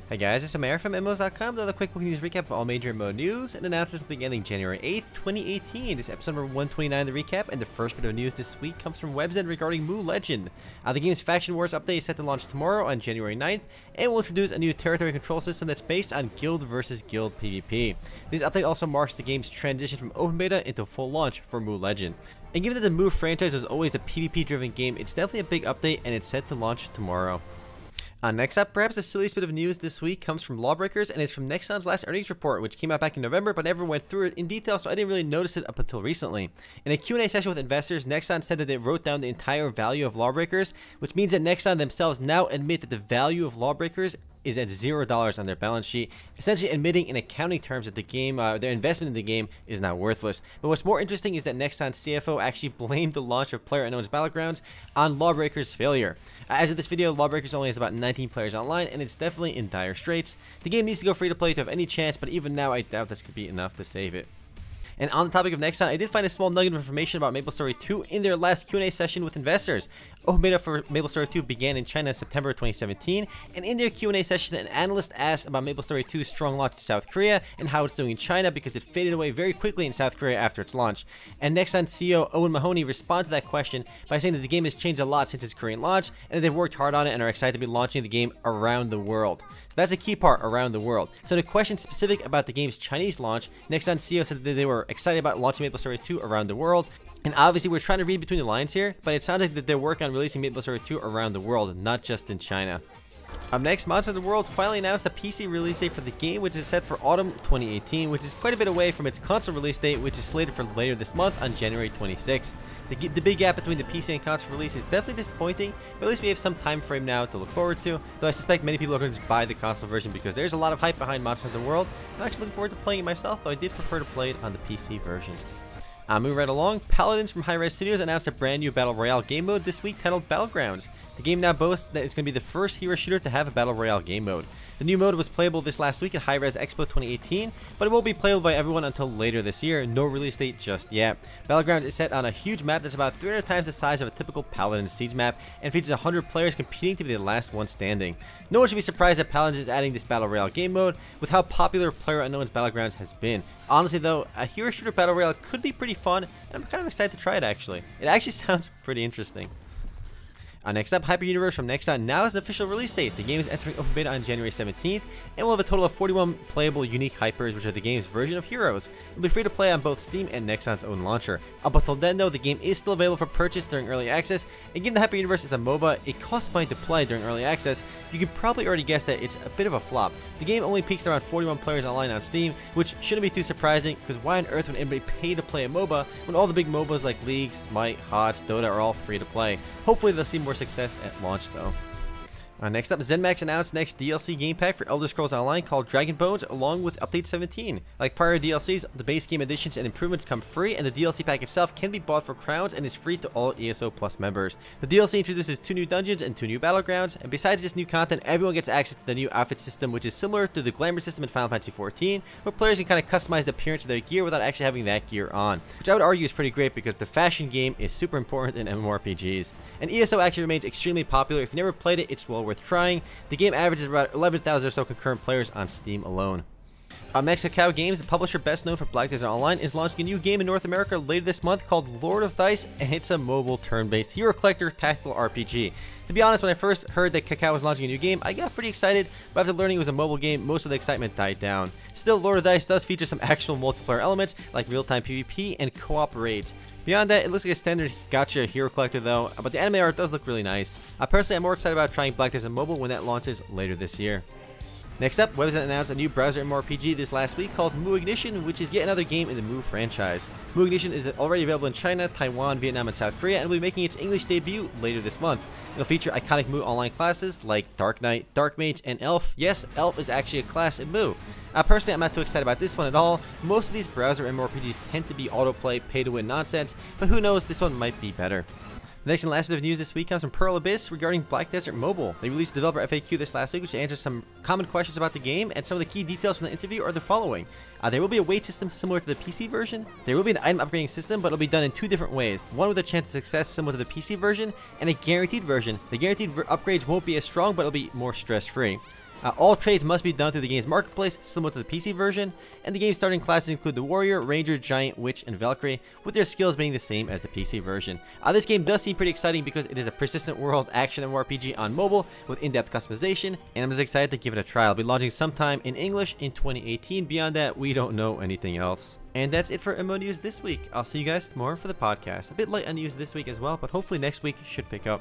Hey guys, it's Amir from MMOs.com. Another quick news recap of all major MMO news and announcements beginning January 8th, 2018. This is episode number 129 of the recap, and the first bit of news this week comes from WebZen regarding Mu Legend. The game's Faction Wars update is set to launch tomorrow on January 9th, and will introduce a new territory control system that's based on guild versus guild PvP. This update also marks the game's transition from open beta into full launch for Mu Legend. And given that the Mu franchise was always a PvP-driven game, it's definitely a big update, and it's set to launch tomorrow. Next up, perhaps the silliest bit of news this week comes from Lawbreakers, and it's from Nexon's last earnings report, which came out back in November, but never went through it in detail, so I didn't really notice it up until recently. In a Q&A session with investors, Nexon said that they wrote down the entire value of Lawbreakers, which means that Nexon themselves now admit that the value of Lawbreakers is at $0 on their balance sheet, essentially admitting in accounting terms that the game, their investment in the game is now worthless. But what's more interesting is that Nexon's CFO actually blamed the launch of PlayerUnknown's Battlegrounds on Lawbreakers' failure. As of this video, Lawbreakers only has about 19 players online, and it's definitely in dire straits. The game needs to go free to play to have any chance, but even now I doubt this could be enough to save it. And on the topic of Nexon, I did find a small nugget of information about MapleStory 2 in their last Q&A session with investors. Open beta for MapleStory 2 began in China in September 2017, and in their Q&A session, an analyst asked about MapleStory 2's strong launch in South Korea and how it's doing in China because it faded away very quickly in South Korea after its launch. And Nexon CEO Owen Mahoney responded to that question by saying that the game has changed a lot since its Korean launch, and that they've worked hard on it and are excited to be launching the game around the world. So that's a key part, around the world. So the question specific about the game's Chinese launch, Nexon CEO said that they were excited about launching MapleStory 2 around the world. And obviously we're trying to read between the lines here, but it sounds like that they're working on releasing MapleStory 2 around the world, not just in China. Up next, Monster Hunter World finally announced a PC release date for the game, which is set for autumn 2018, which is quite a bit away from its console release date, which is slated for later this month on January 26th. The big gap between the PC and console release is definitely disappointing, but at least we have some time frame now to look forward to, though I suspect many people are going to just buy the console version because there's a lot of hype behind Monster Hunter World. I'm actually looking forward to playing it myself, though I did prefer to play it on the PC version. Moving right along, Paladins from Hi-Res Studios announced a brand new Battle Royale game mode this week titled Battlegrounds. The game now boasts that it's going to be the first hero shooter to have a Battle Royale game mode. The new mode was playable this last week at Hi-Res Expo 2018, but it won't be playable by everyone until later this year, no release date just yet. Battlegrounds is set on a huge map that's about 300 times the size of a typical Paladin siege map, and features 100 players competing to be the last one standing. No one should be surprised that Paladins is adding this Battle Royale game mode, with how popular PlayerUnknown's Battlegrounds has been. Honestly though, a hero shooter Battle Royale could be pretty fun, and I'm kind of excited to try it actually. It actually sounds pretty interesting. Next up, Hyper Universe from Nexon now has an official release date. The game is entering open beta on January 17th, and will have a total of 41 playable unique hypers, which are the game's version of heroes. It'll be free to play on both Steam and Nexon's own launcher. Up until then though, the game is still available for purchase during early access, and given the Hyper Universe is a MOBA, it costs money to play during early access, you can probably already guess that it's a bit of a flop. The game only peaks around 41 players online on Steam, which shouldn't be too surprising, because why on earth would anybody pay to play a MOBA when all the big MOBAs like League, Smite, HOTS, Dota are all free to play? Hopefully they'll see more success at launch though. Next up, ZeniMax announced next DLC game pack for Elder Scrolls Online called Dragon Bones, along with Update 17. Like prior DLCs, the base game additions and improvements come free, and the DLC pack itself can be bought for crowns and is free to all ESO Plus members. The DLC introduces 2 new dungeons and 2 new battlegrounds, and besides this new content, everyone gets access to the new outfit system, which is similar to the glamour system in Final Fantasy XIV, where players can kind of customize the appearance of their gear without actually having that gear on, which I would argue is pretty great because the fashion game is super important in MMORPGs. And ESO actually remains extremely popular. If you never played it, it's well worth trying. The game averages about 11,000 or so concurrent players on Steam alone. Next, Kakao Games, the publisher best known for Black Desert Online, is launching a new game in North America later this month called Lord of Dice, and it's a mobile turn-based hero collector tactical RPG. To be honest, when I first heard that Kakao was launching a new game, I got pretty excited, but after learning it was a mobile game, most of the excitement died down. Still, Lord of Dice does feature some actual multiplayer elements, like real-time PvP and co-op raids. Beyond that, it looks like a standard gacha hero collector though, but the anime art does look really nice. Personally, I'm more excited about trying Black Desert Mobile when that launches later this year. Next up, WebZen announced a new browser MMORPG this last week called Mu Ignition, which is yet another game in the Mu franchise. Mu Ignition is already available in China, Taiwan, Vietnam, and South Korea, and will be making its English debut later this month. It'll feature iconic Mu online classes like Dark Knight, Dark Mage, and Elf. Yes, Elf is actually a class in Mu. Personally, I'm not too excited about this one at all. Most of these browser MMORPGs tend to be autoplay, pay-to-win nonsense, but who knows, this one might be better. The next and last bit of news this week comes from Pearl Abyss regarding Black Desert Mobile. They released a developer FAQ this last week, which answers some common questions about the game, and some of the key details from the interview are the following. There will be a weight system similar to the PC version. There will be an item upgrading system, but it'll be done in 2 different ways. One with a chance of success similar to the PC version, and a guaranteed version. The guaranteed upgrades won't be as strong, but it'll be more stress-free. All trades must be done through the game's marketplace, similar to the PC version, and the game's starting classes include the Warrior, Ranger, Giant, Witch, and Valkyrie, with their skills being the same as the PC version. This game does seem pretty exciting because it is a persistent world action MMORPG on mobile with in-depth customization, and I'm just excited to give it a try. I'll be launching sometime in English in 2018. Beyond that, we don't know anything else. And that's it for MMO news this week. I'll see you guys tomorrow for the podcast. A bit light on news this week as well, but hopefully next week should pick up.